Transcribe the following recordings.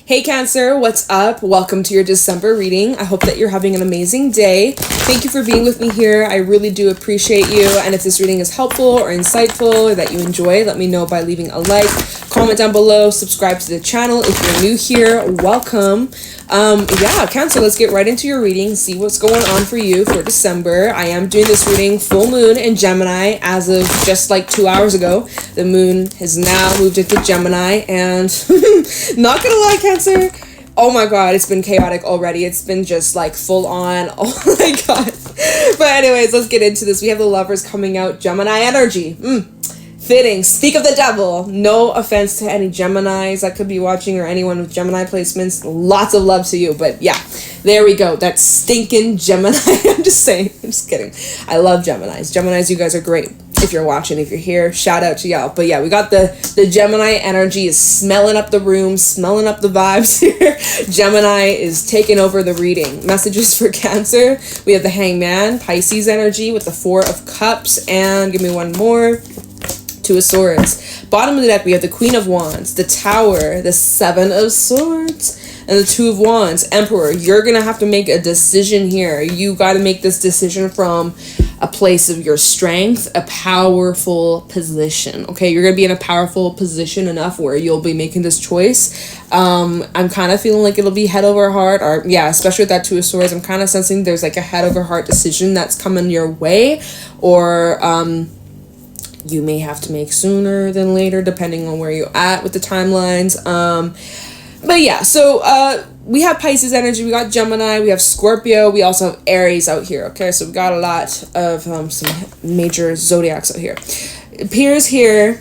Hey Cancer, what's up? Welcome to your December reading. I hope that you're having an amazing day. Thank you for being with me here. I really do appreciate you. And if this reading is helpful or insightful or that you enjoy, let me know by leaving a like, comment down below, subscribe to the channel. If you're new here, welcome. Cancer, let's get right into your reading, see what's going on for you for December. I am doing this reading full moon in Gemini as of just like 2 hours ago. The moon has now moved into Gemini, and not gonna lie, Cancer, oh my god, it's been chaotic already. It's been just like full on. Oh my god. But anyways, let's get into this. We have the Lovers coming out, Gemini energy. Fitting. Speak of the devil. No offense to any Geminis that could be watching or anyone with Gemini placements. Lots of love to you. But yeah, there we go. That stinking Gemini. I'm just saying. I'm just kidding. I love Geminis. Geminis, you guys are great. If you're watching, if you're here, shout out to y'all. But yeah, we got the Gemini energy is smelling up the room, smelling up the vibes here. Gemini is taking over the reading. Messages for Cancer. We have the Hangman, Pisces energy with the Four of Cups. And give me one more. Two of Swords. Bottom of the deck, we have the Queen of Wands, the Tower, the Seven of Swords, and the Two of Wands. Emperor, you're going to have to make a decision here. You got to make this decision from a place of your strength, a powerful position. Okay, you're going to be in a powerful position enough where you'll be making this choice. I'm kind of feeling like it'll be head over heart, or yeah, especially with that Two of Swords. I'm kind of sensing there's like a head over heart decision that's coming your way, or you may have to make sooner than later, depending on where you're at with the timelines. But yeah, so we have Pisces energy, we got Gemini, we have Scorpio, we also have Aries out here, okay? So we got a lot of some major zodiacs out here. It appears here,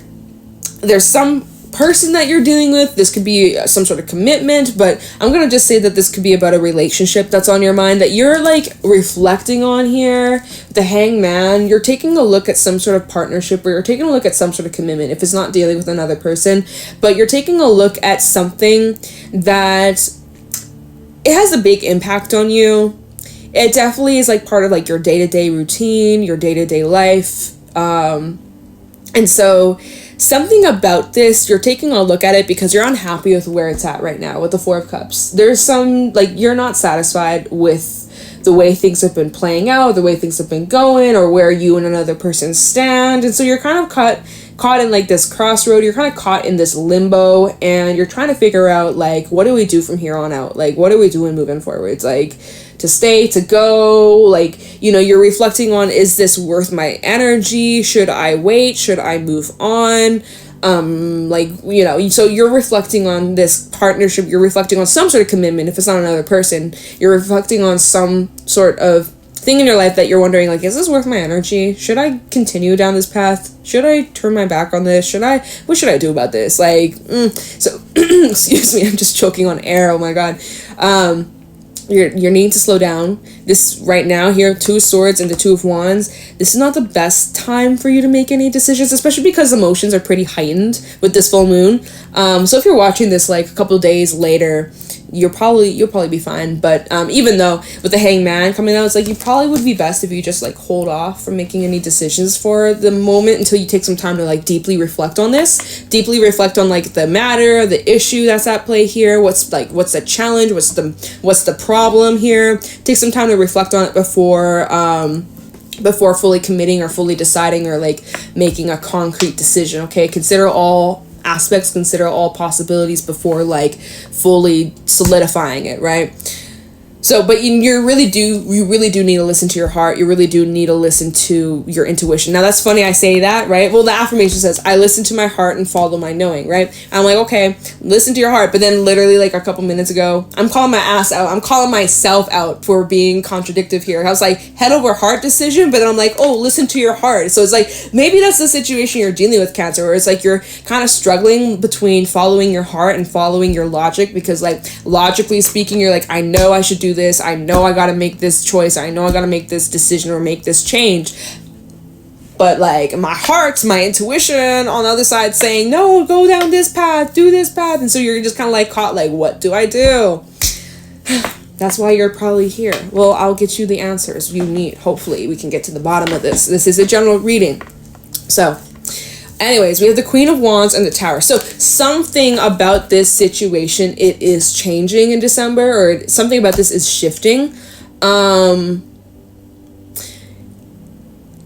there's some person that you're dealing with. This could be some sort of commitment, but I'm gonna just say that this could be about a relationship that's on your mind that you're like reflecting on here. The Hangman, you're taking a look at some sort of partnership, or you're taking a look at some sort of commitment if it's not dealing with another person, but you're taking a look at something that it has a big impact on you. It definitely is like part of like your day-to-day routine, your day-to-day life, and so something about this, you're taking a look at it because you're unhappy with where it's at right now with the Four of Cups. There's some, like, you're not satisfied with the way things have been playing out, the way things have been going, or where you and another person stand. And so you're kind of caught in like this crossroad. You're kind of caught in this limbo, and you're trying to figure out like, what do we do from here on out? Like, what are we doing moving forwards? Like, to stay, to go, like, you know, you're reflecting on, is this worth my energy? Should I wait? Should I move on? Like, you know, so you're reflecting on this partnership, you're reflecting on some sort of commitment. If it's not another person, you're reflecting on some sort of thing in your life that you're wondering, like, is this worth my energy? Should I continue down this path? Should I turn my back on this? What should I do about this? Like, so, excuse me, I'm just choking on air. Oh my God. You're needing to slow down. This right now here, Two of Swords and the Two of Wands, this is not the best time for you to make any decisions, especially because emotions are pretty heightened with this full moon. So if you're watching this like a couple of days later, you'll probably be fine. But even though with the Hangman coming out, it's like you probably would be best if you just like hold off from making any decisions for the moment until you take some time to like deeply reflect on this, deeply reflect on like the matter, the issue that's at play here. What's the challenge? What's the problem here? Take some time to reflect on it before fully committing or fully deciding or like making a concrete decision. Okay, consider all aspects, consider all possibilities before like fully solidifying it, right? So, but you really do need to listen to your heart. You really do need to listen to your intuition. Now, that's funny I say that, right? Well, the affirmation says, I listen to my heart and follow my knowing, right? I'm like, okay, listen to your heart. But then literally like a couple minutes ago, I'm calling my ass out. I'm calling myself out for being contradictive here. I was like, head over heart decision. But then I'm like, oh, listen to your heart. So it's like, maybe that's the situation you're dealing with, Cancer, where it's like you're kind of struggling between following your heart and following your logic. Because like, logically speaking, you're like, I know I should do this. I know I gotta make this choice. I know I gotta make this decision or make this change. But like my heart, my intuition on the other side saying, no, go down this path, do this path. And so you're just kind of like caught like, what do I do? That's why you're probably here. Well, I'll get you the answers you need. Hopefully we can get to the bottom of this. This is a general reading. So Anyways, we have the Queen of Wands and the Tower. So something about this situation, it is changing in December, or something about this is shifting.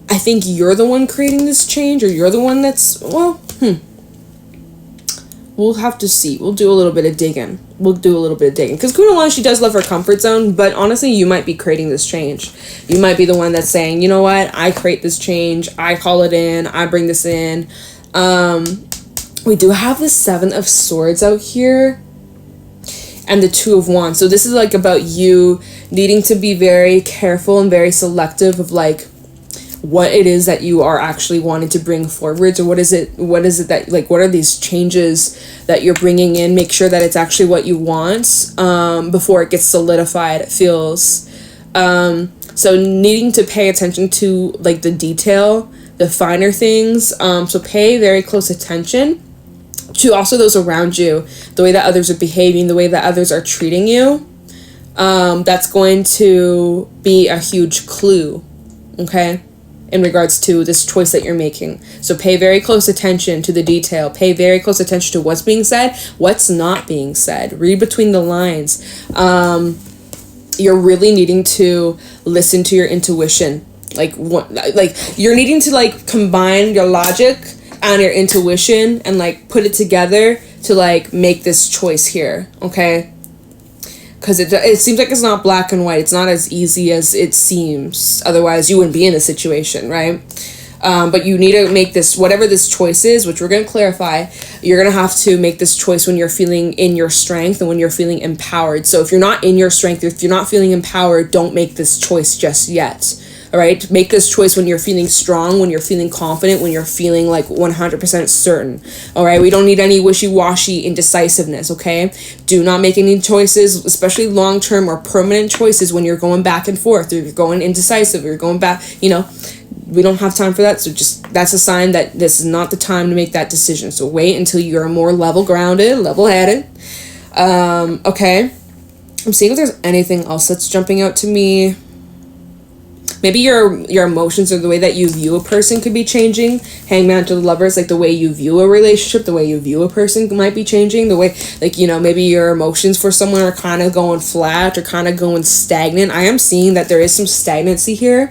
I think you're the one creating this change, or you're the one that's, well, we'll have to see. We'll do a little bit of digging. Because Queen of Wands, she does love her comfort zone, but honestly, you might be creating this change. You might be the one that's saying, you know what, I create this change, I call it in, I bring this in. We do have the Seven of Swords out here, and the Two of Wands. So this is like about you needing to be very careful and very selective of like what it is that you are actually wanting to bring forward. So what is it that, like, what are these changes that you're bringing in? Make sure that it's actually what you want before it gets solidified, it feels. So needing to pay attention to like the detail, the finer things. So pay very close attention to also those around you, the way that others are behaving, the way that others are treating you. That's going to be a huge clue, okay, in regards to this choice that you're making. So pay very close attention to the detail. Pay very close attention to what's being said, what's not being said. Read between the lines. You're really needing to listen to your intuition. Like you're needing to like combine your logic and your intuition and like put it together to like make this choice here, okay? Because it seems like it's not black and white. It's not as easy as it seems. Otherwise, you wouldn't be in a situation, right? But you need to make this, whatever this choice is, which we're going to clarify, you're going to have to make this choice when you're feeling in your strength and when you're feeling empowered. So if you're not in your strength, if you're not feeling empowered, don't make this choice just yet. All right, make this choice when you're feeling strong, when you're feeling confident, when you're feeling like 100% certain. All right, we don't need any wishy-washy indecisiveness, okay? Do not make any choices, especially long-term or permanent choices, when you're going back and forth, or you're going indecisive, or you're going back, you know. We don't have time for that, so just, that's a sign that this is not the time to make that decision. So wait until you're more level-grounded, level-headed. Okay. I'm seeing if there's anything else that's jumping out to me. Maybe your emotions or the way that you view a person could be changing. Hangman to the Lovers, like the way you view a relationship, the way you view a person might be changing. The way, like, you know, maybe your emotions for someone are kind of going flat or kind of going stagnant. I am seeing that there is some stagnancy here.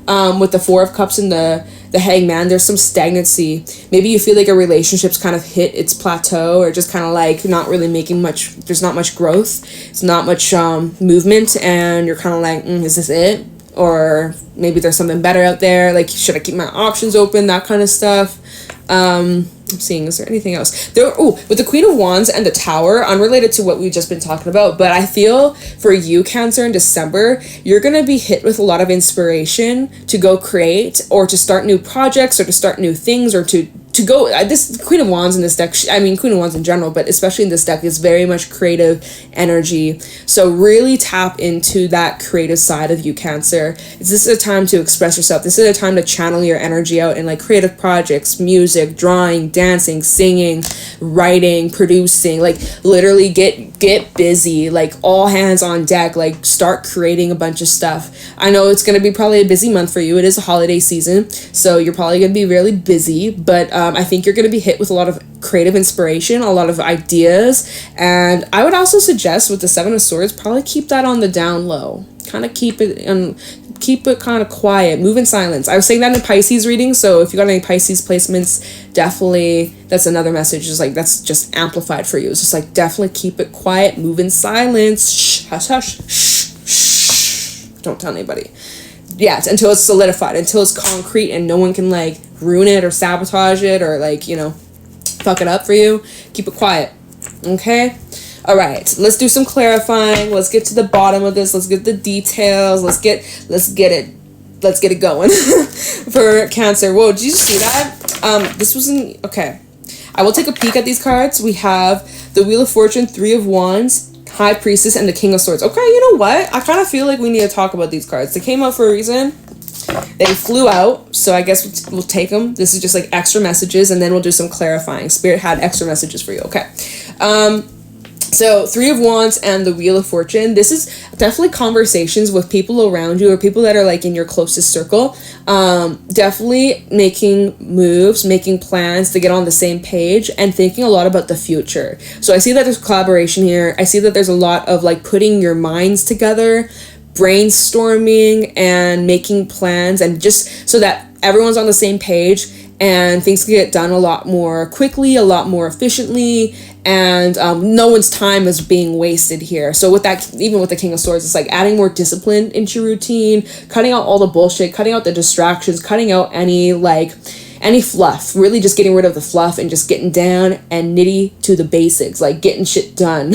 With the Four of Cups and the Hangman, there's some stagnancy. Maybe you feel like a relationship's kind of hit its plateau, or just kind of like not really making much, there's not much growth, it's not much movement, and you're kind of like, is this it? Or maybe there's something better out there, like, should I keep my options open, that kind of stuff. I'm seeing, is there anything else? With the Queen of Wands and the Tower, unrelated to what we've just been talking about, but I feel for you, Cancer, in December, you're going to be hit with a lot of inspiration to go create, or to start new projects, or to start new things, or to go, this Queen of Wands in this deck, I mean Queen of Wands in general, but especially in this deck, is very much creative energy. So really tap into that creative side of you, Cancer. This is a time to express yourself. This is a time to channel your energy out in like creative projects, music, drawing, dancing, singing, writing, producing, like literally get busy, like all hands on deck, like start creating a bunch of stuff. I know it's going to be probably a busy month for you. It is a holiday season, so you're probably going to be really busy, but I think you're going to be hit with a lot of creative inspiration, a lot of ideas, and I would also suggest with the Seven of Swords, probably keep that on the down low. Kind of keep it kind of quiet, move in silence. I was saying that in Pisces reading, so if you got any Pisces placements, definitely, that's another message, is like, that's just amplified for you. It's just like, definitely keep it quiet, move in silence, shh, hush, hush, shh, shh, don't tell anybody. Yeah, until it's solidified, until it's concrete and no one can like ruin it or sabotage it or like, you know, fuck it up for you. Keep it quiet. Okay? All right, let's do some clarifying. Let's get to the bottom of this. Let's get the details. Let's get it going for Cancer. Whoa, did you see that? This wasn't okay. I will take a peek at these cards. We have the Wheel of Fortune, Three of Wands, High Priestess, and the King of Swords. Okay, you know what? I kind of feel like we need to talk about these cards. They came out for a reason. They flew out, so I guess we'll take them. This is just like extra messages, and then we'll do some clarifying. Spirit had extra messages for you. Okay. So, Three of Wands and the Wheel of Fortune. This is definitely conversations with people around you or people that are like in your closest circle. Definitely making moves, making plans to get on the same page and thinking a lot about the future. So, I see that there's collaboration here. I see that there's a lot of like putting your minds together, brainstorming and making plans, and just so that everyone's on the same page and things can get done a lot more quickly, a lot more efficiently, and no one's time is being wasted here. So with that, even with the King of Swords, it's like adding more discipline into your routine, cutting out all the bullshit, cutting out the distractions, cutting out any fluff, really just getting rid of the fluff and just getting down and nitty to the basics, like getting shit done.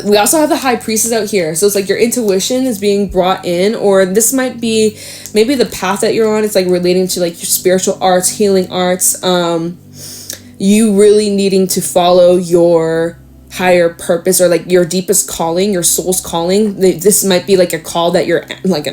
We also have the High Priestess out here. So it's like your intuition is being brought in, or this might be maybe the path that you're on. It's like relating to like your spiritual arts, healing arts, you really needing to follow your higher purpose or like your deepest calling, your soul's calling. This might be like a call that you're like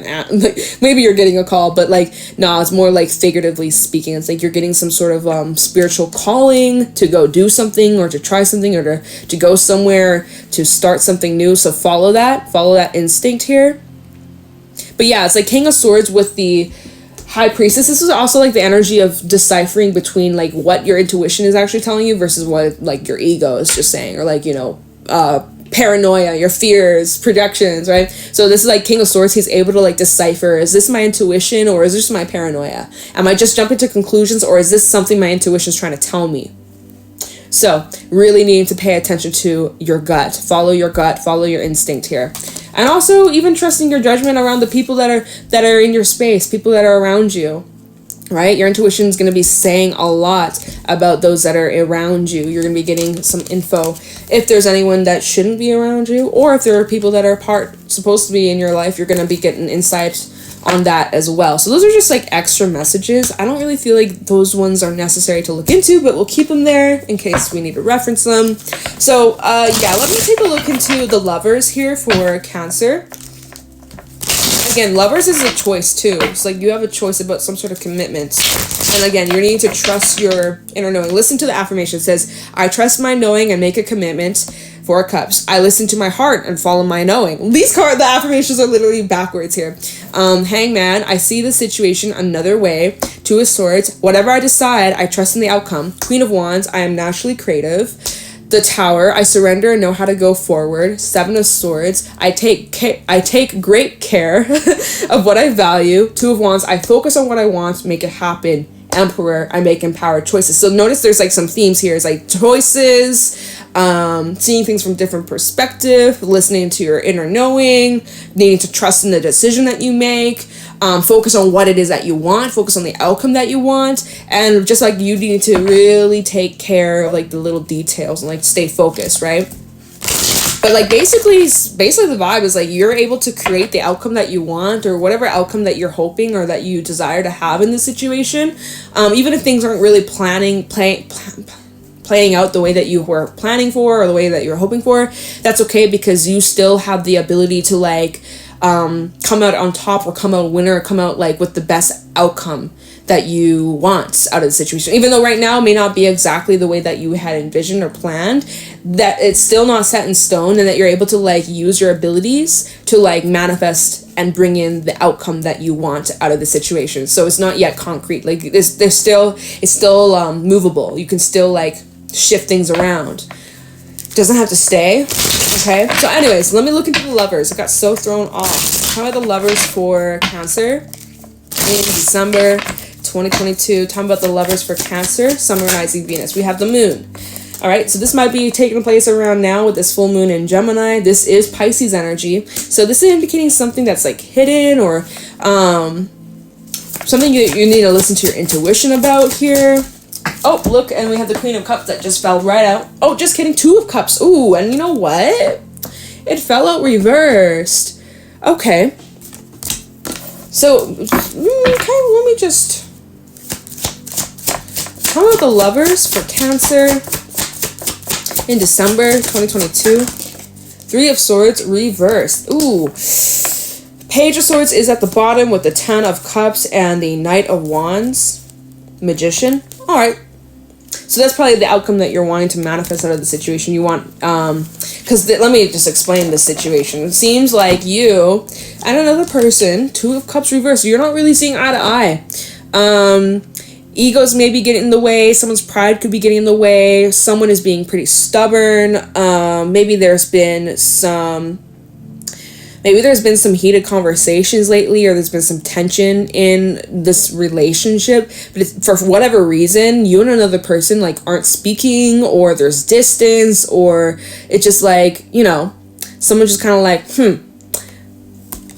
maybe you're getting a call, but like no, it's more like figuratively speaking. It's like you're getting some sort of spiritual calling to go do something or to try something or to go somewhere, to start something new. So follow that instinct here. But yeah, it's like King of Swords with the High Priestess. This is also like the energy of deciphering between like what your intuition is actually telling you versus what like your ego is just saying, or like, you know, paranoia, your fears, projections, right? So this is like King of Swords. He's able to like decipher, is this my intuition or is this my paranoia? Am I just jumping to conclusions, or is this something my intuition is trying to tell me? So really needing to pay attention to your gut. Follow your gut, follow your instinct here. And also even trusting your judgment around the people that are in your space, people that are around you, right? Your intuition is going to be saying a lot about those that are around you. You're going to be getting some info if there's anyone that shouldn't be around you, or if there are people that are supposed to be in your life, you're going to be getting insight on that as well. So those are just like extra messages. I don't really feel like those ones are necessary to look into, but we'll keep them there in case we need to reference them. So yeah, let me take a look into the Lovers here for Cancer. Again, Lovers is a choice too. It's like you have a choice about some sort of commitment. And again, you need to trust your inner knowing. Listen to the affirmation. It says, I trust my knowing and make a commitment. Four of Cups. I listen to my heart and follow my knowing. The affirmations are literally backwards here. Hangman. I see the situation another way. Two of Swords. Whatever I decide, I trust in the outcome. Queen of Wands. I am naturally creative. The Tower. I surrender and know how to go forward. Seven of Swords. I take great care of what I value. Two of Wands. I focus on what I want, make it happen. Emperor. I make empowered choices. So notice there's like some themes here. It's like choices, seeing things from different perspective, listening to your inner knowing, needing to trust in the decision that you make, focus on what it is that you want, focus on the outcome that you want, and just like you need to really take care of like the little details and like stay focused, right? But like basically the vibe is like you're able to create the outcome that you want, or whatever outcome that you're hoping or that you desire to have in the situation, even if things aren't really playing out the way that you were planning for or the way that you're hoping for. That's okay, because you still have the ability to like come out on top, or come out winner, or come out like with the best outcome that you want out of the situation. Even though right now may not be exactly the way that you had envisioned or planned, that it's still not set in stone, and that you're able to like use your abilities to like manifest and bring in the outcome that you want out of the situation. So it's not yet concrete. Like it's still movable. You can still like shift things around. Doesn't have to stay. Okay. So anyways, let me look into the Lovers. I got so thrown off. How are the Lovers for Cancer in December 2022? Talking about the Lovers for Cancer, Sun, Moon, Rising, Venus. We have the Moon. All right, so this might be taking place around now with this full moon in Gemini. This is Pisces energy. So this is indicating something that's like hidden, or something you need to listen to your intuition about here. Oh, look, and we have the Queen of Cups that just fell right out. Oh, just kidding, Two of Cups. Ooh, and you know what? It fell out reversed. Okay. So, okay, let me just... How about the Lovers for Cancer in December 2022? Three of Swords reversed. Ooh. Page of Swords is at the bottom with the Ten of Cups and the Knight of Wands. Magician. All right. So that's probably the outcome that you're wanting to manifest out of the situation. You want, because let me just explain this situation. It seems like you and another person, Two of Cups reversed, you're not really seeing eye to eye. Egos may be getting in the way. Someone's pride could be getting in the way. Someone is being pretty stubborn. Maybe there's been some heated conversations lately, or there's been some tension in this relationship. But it's, for whatever reason, you and another person like aren't speaking, or there's distance, or it's just like, you know, someone just kind of like,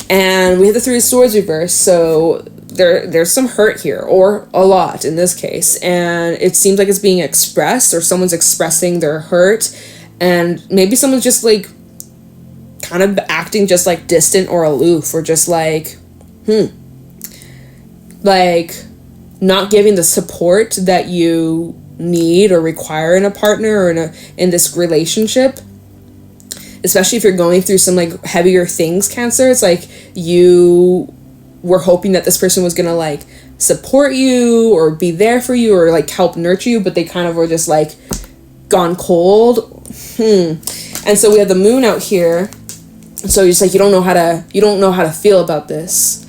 And we have the Three of Swords reversed, so there's some hurt here, or a lot in this case, and it seems like it's being expressed, or someone's expressing their hurt, and maybe someone's just like kind of acting just like distant or aloof, or just like like not giving the support that you need or require in a partner, or in this relationship. Especially if you're going through some like heavier things, Cancer. It's like you were hoping that this person was gonna like support you or be there for you or like help nurture you, but they kind of were just like gone cold. And so we have the Moon out here. So it's like you don't know how to feel about this,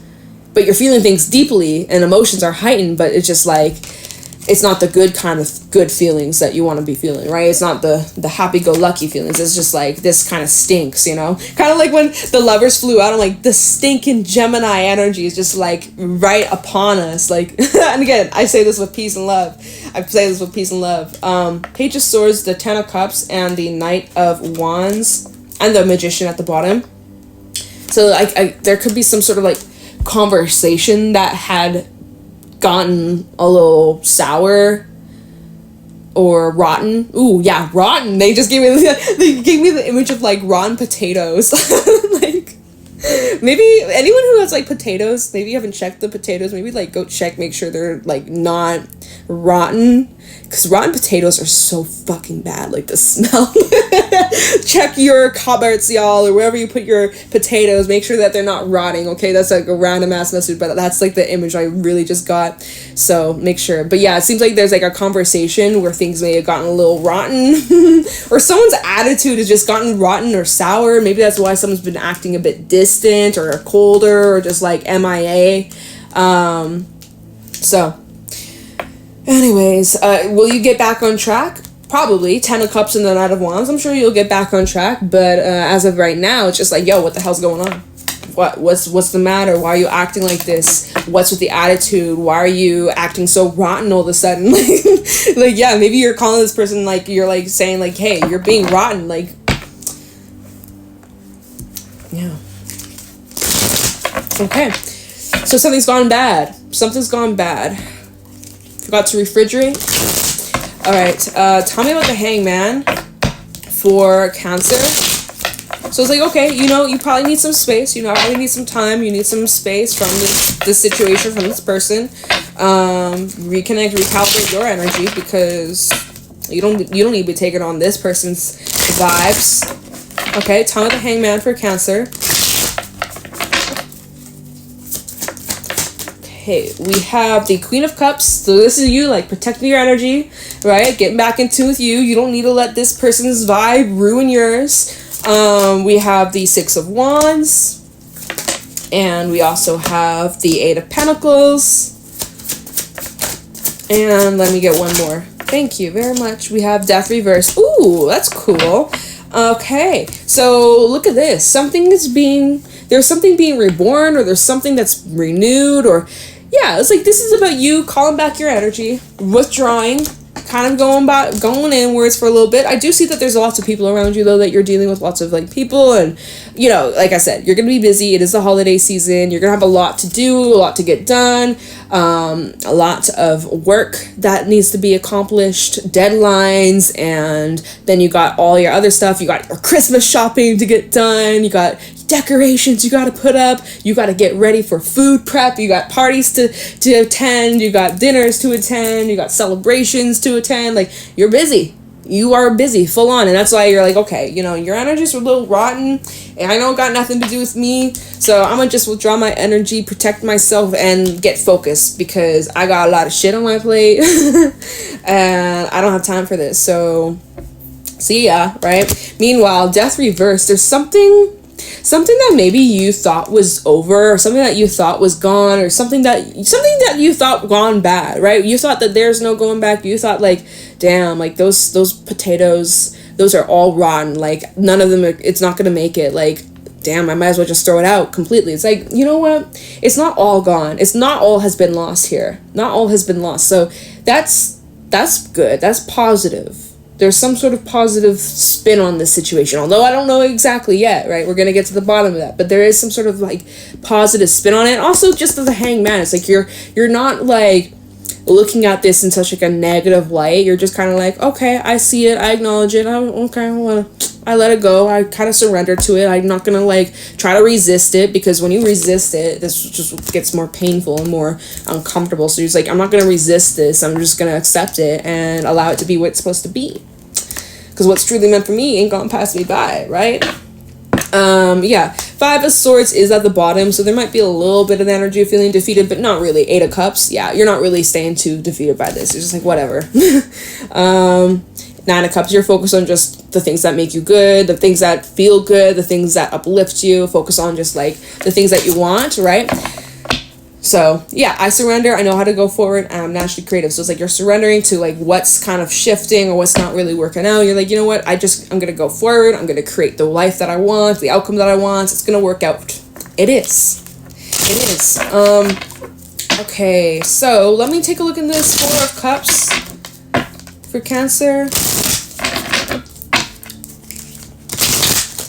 but you're feeling things deeply and emotions are heightened, but it's just like it's not the good kind of good feelings that you want to be feeling, right? It's not the happy-go-lucky feelings. It's just like, this kind of stinks, you know? Kind of like when the Lovers flew out, I'm like, the stinking Gemini energy is just like right upon us. Like, and again, I say this with peace and love. Page of Swords, the Ten of Cups, and the Knight of Wands, and the Magician at the bottom. So like there could be some sort of like conversation that had gotten a little sour or rotten. Ooh, yeah, rotten. They just gave me the image of like rotten potatoes. Like, maybe anyone who has like potatoes, maybe you haven't checked the potatoes, maybe like go check, make sure they're like not rotten, because rotten potatoes are so fucking bad, like the smell. Check your cupboards, y'all, or wherever you put your potatoes, make sure that they're not rotting, okay? That's like a random ass message, but that's like the image I really just got, so make sure. But yeah, it seems like there's like a conversation where things may have gotten a little rotten, or someone's attitude has just gotten rotten or sour. Maybe that's why someone's been acting a bit distant or colder or just like MIA. So anyways, will you get back on track? Probably. 10 of Cups and the Knight of Wands. I'm sure you'll get back on track, but as of right now, it's just like, yo, what the hell's going on? What's the matter? Why are you acting like this? What's with the attitude? Why are you acting so rotten all of a sudden? Like, yeah, maybe you're calling this person, like, you're like saying like, hey, you're being rotten, like, yeah. Okay, so something's gone bad. Forgot to refrigerate. All right, tell me about the Hangman for Cancer. So it's like, okay, you know, you probably need some space. You know, probably need some time. You need some space from this situation, from this person. Reconnect, recalibrate your energy, because you don't need to be taking on this person's vibes. Okay, tell me the Hangman for Cancer. Okay, we have the Queen of Cups. So this is you, like, protecting your energy, right? Getting back in tune with you. You don't need to let this person's vibe ruin yours. We have the Six of Wands. And we also have the Eight of Pentacles. And let me get one more. Thank you very much. We have Death reversed. Ooh, that's cool. Okay, so look at this. There's something being reborn, or there's something that's renewed, or yeah, it's like this is about you calling back your energy, withdrawing, kind of going inwards for a little bit. I do see that there's lots of people around you, though, that you're dealing with lots of like people, and you know, like I said, you're gonna be busy. It is the holiday season. You're gonna have a lot to do, a lot to get done, a lot of work that needs to be accomplished, deadlines, and then you got all your other stuff. You got your Christmas shopping to get done. You got decorations you got to put up. You got to get ready for food prep. You got parties to attend. You got dinners to attend. You got celebrations to attend. Like, you're busy. You are busy, full on. And that's why you're like, okay, you know, your energy's a little rotten, and I know it got nothing to do with me, so I'm gonna just withdraw my energy, protect myself, and get focused, because I got a lot of shit on my plate. and I don't have time for this. So yeah, right? Meanwhile, death reversed. There's something that maybe you thought was over, or something that you thought was gone, or something that you thought gone bad, right? You thought that there's no going back. You thought like, damn, like those potatoes, those are all rotten. Like none of them it's not gonna make it. Like, damn, I might as well just throw it out completely. It's like, you know what? It's not all gone. It's not all has been lost here. Not all has been lost. So that's good. That's positive. There's some sort of positive spin on this situation, although I don't know exactly yet, right? We're going to get to the bottom of that, but there is some sort of like positive spin on it. Also, just as a hangman, it's like you're not like looking at this in such like a negative light. You're just kind of like, okay, I see it, I acknowledge it, I let it go, I kind of surrender to it. I'm not gonna like try to resist it, because when you resist it, this just gets more painful and more uncomfortable. So you're just like, I'm not gonna resist this, I'm just gonna accept it and allow it to be what it's supposed to be, because what's truly meant for me ain't gonna pass me by, right? Yeah, 5 of Swords is at the bottom, so there might be a little bit of energy of feeling defeated, but not really. 8 of Cups, yeah, you're not really staying too defeated by this. You're just like, whatever. 9 of Cups, you're focused on just the things that make you good, the things that feel good, the things that uplift you. Focus on just like the things that you want, right? So yeah, I surrender. I know how to go forward. I'm naturally creative. So it's like you're surrendering to like what's kind of shifting or what's not really working out. You're like, you know what? I'm going to go forward. I'm going to create the life that I want, the outcome that I want. It's going to work out. It is. Okay, so let me take a look at this 4 of Cups for Cancer.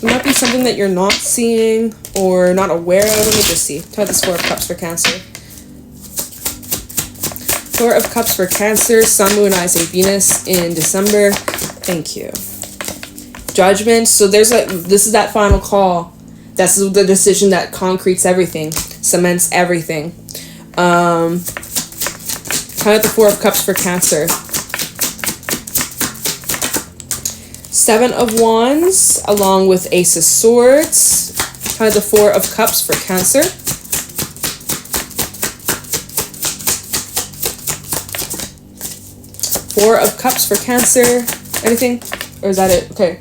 It might be something that you're not seeing or not aware of. Let me just see. Try this 4 of Cups for Cancer. 4 of Cups for Cancer. Sun, Moon, Rising, Venus in December. Thank you. Judgment. So this is that final call. That's the decision that concretes everything, cements everything. Kind of the 4 of Cups for Cancer. 7 of Wands, along with Ace of Swords. Kind of the 4 of Cups for Cancer. 4 of Cups for Cancer. Anything? Or is that it? Okay.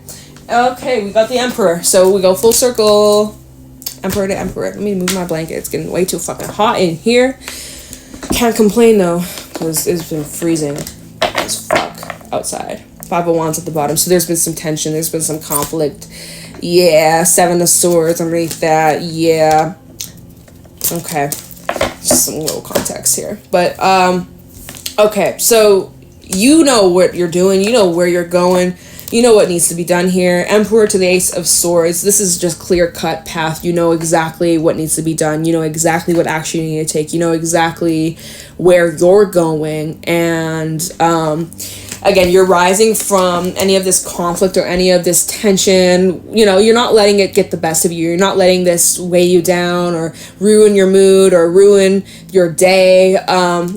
Okay, we got the Emperor. So we go full circle. Emperor to Emperor. Let me move my blanket. It's getting way too fucking hot in here. Can't complain though, because it's been freezing as fuck outside. 5 of Wands at the bottom. So there's been some tension. There's been some conflict. Yeah. 7 of Swords underneath that. Yeah. Okay. Just some little context here. But, okay. So you know what you're doing. You know where you're going. You know what needs to be done here. Emperor to the Ace of Swords. This is just clear-cut path. You know exactly what needs to be done. You know exactly what action you need to take. You know exactly where you're going. And, again, you're rising from any of this conflict or any of this tension. You know, you're not letting it get the best of you. You're not letting this weigh you down or ruin your mood or ruin your day.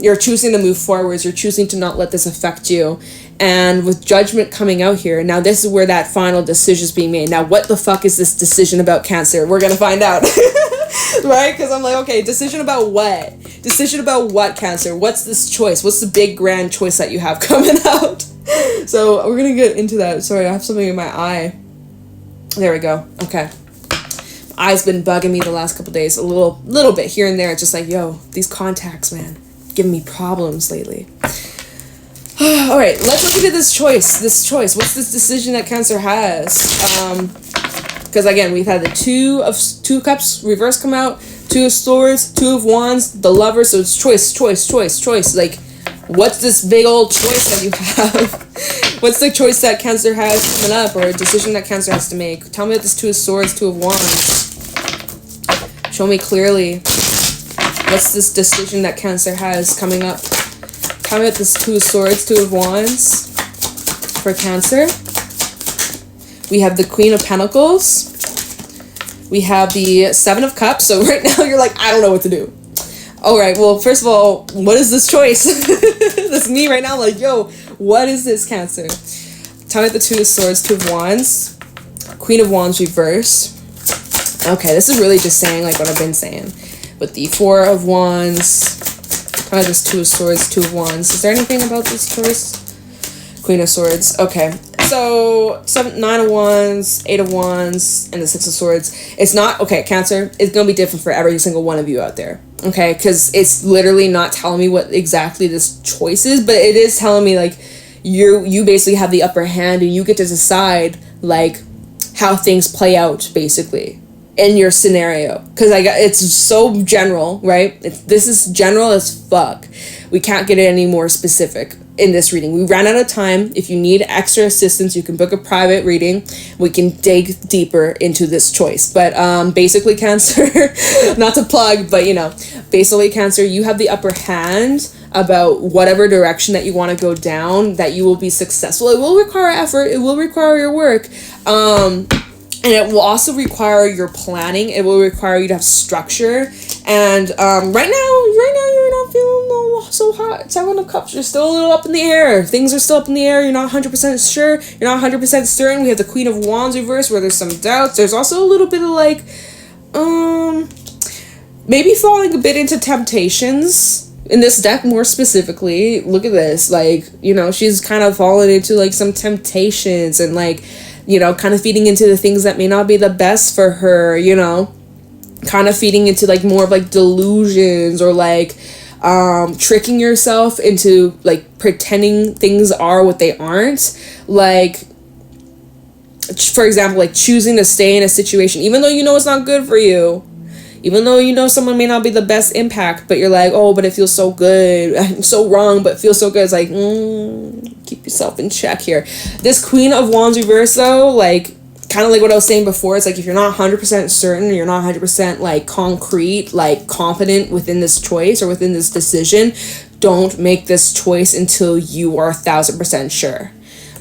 You're choosing to move forwards. You're choosing to not let this affect you. And with Judgment coming out here, now this is where that final decision is being made. Now, what the fuck is this decision about, Cancer? We're going to find out. Right? Because I'm like, okay, decision about what? Decision about what, Cancer? What's this choice? What's the big grand choice that you have coming out? So we're going to get into that. Sorry, I have something in my eye. There we go. Okay. My eye's been bugging me the last couple days. A little bit here and there. It's just like, yo, these contacts, man, giving me problems lately. All right, let's look into this choice. What's this decision that Cancer has? Because again, we've had the 2 of Cups reverse come out, 2 of Swords, 2 of Wands, the Lover. So it's choice. Like, what's this big old choice that you have? What's the choice that Cancer has coming up, or a decision that Cancer has to make? Tell me about this 2 of Swords, 2 of Wands. Show me clearly. What's this decision that Cancer has coming up? Tell me about this 2 of Swords, 2 of Wands for Cancer. We have the Queen of Pentacles. We have the 7 of Cups. So right now you're like, I don't know what to do. All right, well, first of all, what is this choice? That's me right now, like, yo, what is this, Cancer? Tell me about the 2 of Swords, 2 of Wands. Queen of Wands reverse. Okay, this is really just saying like what I've been saying. With the 4 of Wands... this 2 of Swords, 2 of Wands. Is there anything about this choice? Queen of Swords. Okay. So, 9 of Wands, 8 of Wands, and the 6 of Swords. It's not, okay, Cancer, it's going to be different for every single one of you out there. Okay? Because it's literally not telling me what exactly this choice is, but it is telling me, like, you basically have the upper hand and you get to decide, like, how things play out, basically, in your scenario. Because it's so general, right? This is general as fuck. We can't get it any more specific in this reading. We ran out of time. If you need extra assistance, you can book a private reading. We can dig deeper into this choice. But basically, Cancer, not to plug, but basically, Cancer, you have the upper hand about whatever direction that you want to go down, that you will be successful. It will require effort. It will require your work. And it will also require your planning. It will require you to have structure. And right now you're not feeling so hot. 7 of Cups, you're still a little up in the air. Things are still up in the air. You're not 100% sure. You're not 100% certain. We have the Queen of Wands reverse where there's some doubts. There's also a little bit of like, maybe falling a bit into temptations. In this deck, more specifically, look at this. Like, she's kind of fallen into like some temptations and like, kind of feeding into the things that may not be the best for her, kind of feeding into like more of like delusions or like tricking yourself into like pretending things are what they aren't. Like, for example, like choosing to stay in a situation even though it's not good for you, even though someone may not be the best impact, but you're like, oh, but it feels so good. I'm so wrong, but it feels so good. It's like, keep yourself in check here. This Queen of Wands reverse, though, like, kind of like what I was saying before, it's like if you're not 100% certain, you're not 100% like concrete, like confident within this choice or within this decision, don't make this choice until you are 1,000% sure.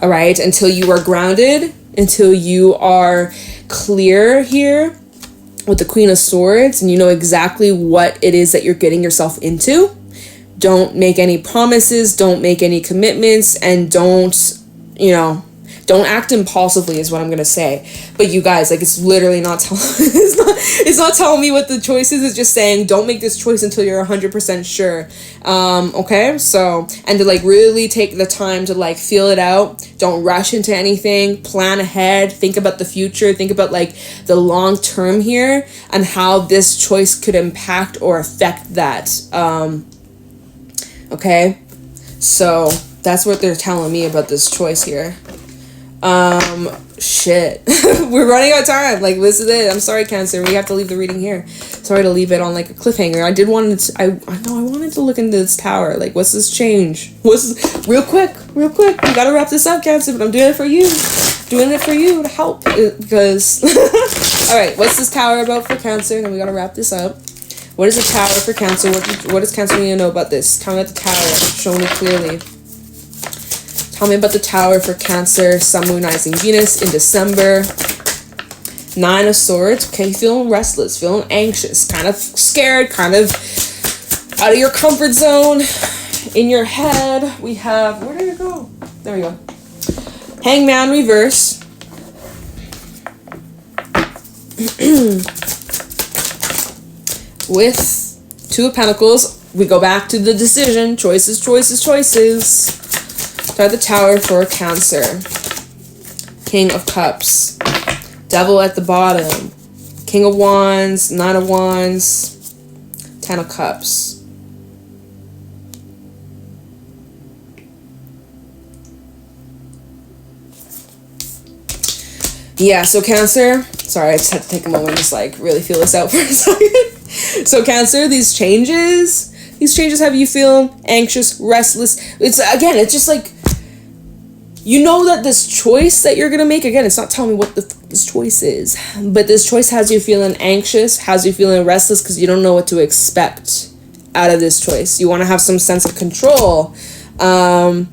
All right? Until you are grounded, until you are clear here with the Queen of Swords and you know exactly what it is that you're getting yourself into. Don't make any promises, don't make any commitments, and don't act impulsively is what I'm going to say. But you guys, like, it's literally not telling it's not telling me what the choice is. It's just saying don't make this choice until you're 100% sure. Okay? So, and to like really take the time to like feel it out. Don't rush into anything. Plan ahead. Think about the future. Think about like the long term here and how this choice could impact or affect that. Okay? So, that's what they're telling me about this choice here. Shit. We're running out of time. Like, this is it. I'm sorry, Cancer. We have to leave the reading here. Sorry to leave it on like a cliffhanger. I wanted to look into this tower. Like, what's this change? Real quick. We gotta wrap this up, Cancer, but I'm doing it for you. Doing it for you to help. Because alright, what's this tower about for Cancer? And then we gotta wrap this up. What is a tower for Cancer? What does Cancer need to know about this? Tell me about the tower. Show me clearly. Tell me about the tower for Cancer, Sun, Moon, Rising, Venus in December. 9 of Swords. Okay, feeling restless, feeling anxious, kind of scared, kind of out of your comfort zone. In your head, we have... Where did it go? There we go. Hangman reverse. With 2 of Pentacles. We go back to the decision. Choices. Start the tower for Cancer. King of Cups. Devil at the bottom. King of Wands. 9 of Wands. 10 of Cups. Yeah, so Cancer. Sorry, I just had to take a moment and just like really feel this out for a second. So Cancer, these changes have you feeling anxious, restless. It's just like, you know that this choice that you're going to make, again, it's not telling me what this choice is, but this choice has you feeling anxious, has you feeling restless because you don't know what to expect out of this choice. You want to have some sense of control. But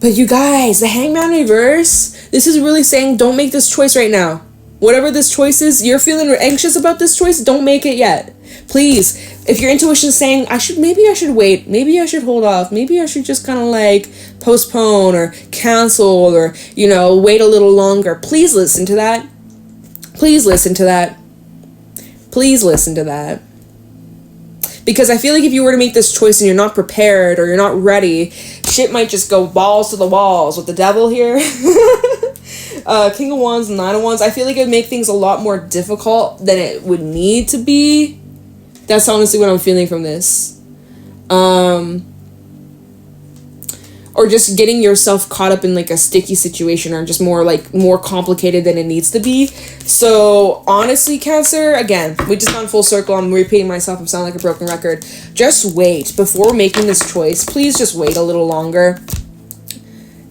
you guys, the Hangman reverse, this is really saying don't make this choice right now. Whatever this choice is, you're feeling anxious about this choice, don't make it yet. Please, if your intuition is saying, maybe I should wait, maybe I should hold off, maybe I should just kind of like postpone or cancel or, wait a little longer, please listen to that. Please listen to that. Please listen to that. Because I feel like if you were to make this choice and you're not prepared or you're not ready, shit might just go balls to the walls with the devil here. King of Wands, Nine of Wands. I feel like it would make things a lot more difficult than it would need to be. That's honestly what I'm feeling from this. Or just getting yourself caught up in like a sticky situation, or just more complicated than it needs to be. So honestly, Cancer, again, we just gone full circle. I'm repeating myself. I'm sounding like a broken record. Just wait before making this choice. Please just wait a little longer.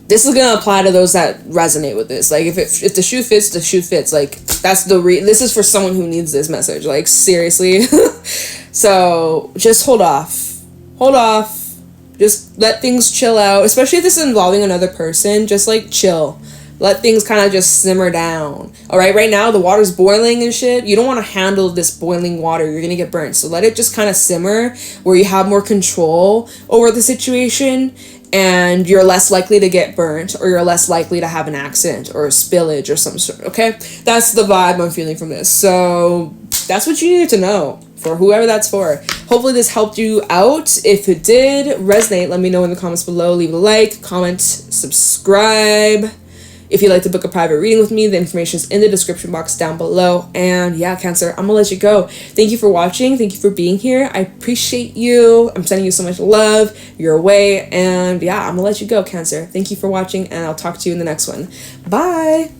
This is gonna apply to those that resonate with this. Like, if the shoe fits, the shoe fits. Like, that's this is for someone who needs this message. Like, seriously. So just hold off. Just let things chill out, especially if this is involving another person. Just like chill, let things kind of just simmer down. All right, right now the water's boiling and shit. You don't want to handle this boiling water. You're gonna get burnt. So let it just kind of simmer, where you have more control over the situation, and you're less likely to get burnt, or you're less likely to have an accident or a spillage or some sort. Okay, that's the vibe I'm feeling from this. So that's what you needed to know, for whoever that's for. Hopefully this helped you out. If it did resonate, let me know in the comments below. Leave a like, comment, subscribe. If you'd like to book a private reading with me, the information is in the description box down below. And yeah, Cancer, I'm gonna let you go. Thank you for watching. Thank you for being here. I appreciate you. I'm sending you so much love your way. And yeah, I'm gonna let you go, Cancer. Thank you for watching, and I'll talk to you in the next one. Bye.